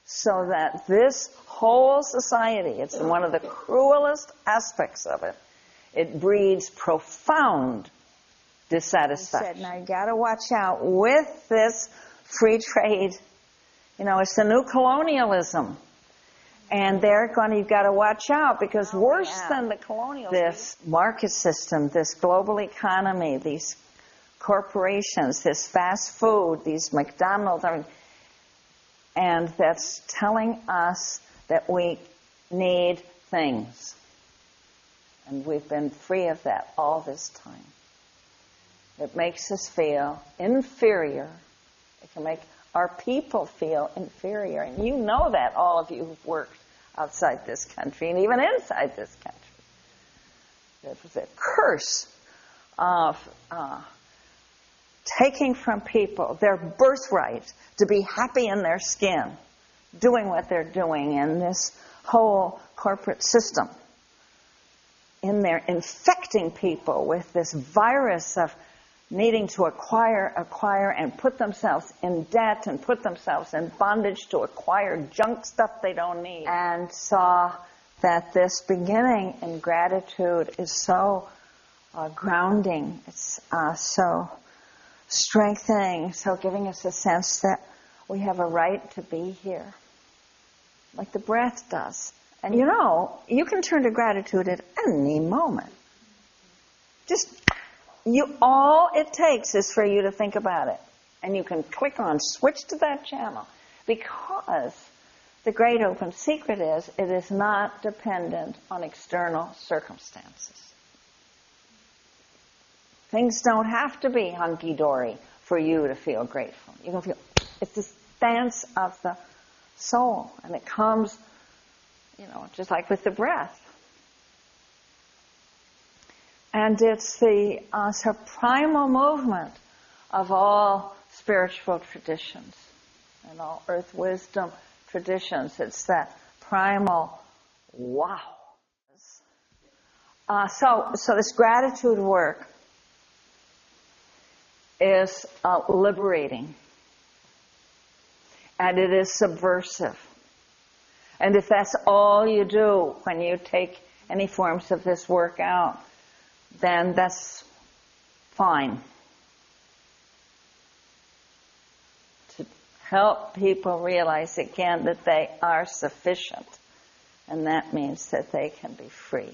So that this whole society, it's one of the cruelest aspects of it, it breeds profound dissatisfaction. Now you got to watch out with this free trade. You know, it's the new colonialism. And you've got to watch out, because worse than the colonialism, this market system, this global economy, these corporations, this fast food, these McDonald's, and that's telling us that we need things. And we've been free of that all this time. It makes us feel inferior. It can make our people feel inferior. And you know that, all of you who've worked outside this country and even inside this country. There's a curse of taking from people their birthright to be happy in their skin, doing what they're doing in this whole corporate system. In there, infecting people with this virus of needing to acquire, and put themselves in debt and put themselves in bondage to acquire junk stuff they don't need. And saw that this beginning in gratitude is so grounding, it's so strengthening, so giving us a sense that we have a right to be here, like the breath does. And you know, you can turn to gratitude at any moment. All it takes is for you to think about it. And you can click on, switch to that channel. Because the great open secret is, it is not dependent on external circumstances. Things don't have to be hunky-dory for you to feel grateful. You can feel, it's this dance of the soul. And it comes, just like with the breath. And it's the primal movement of all spiritual traditions and all earth wisdom traditions. It's that primal wow. So this gratitude work is liberating. And it is subversive. And if that's all you do when you take any forms of this work out, then that's fine. To help people realize again that they are sufficient. And that means that they can be free.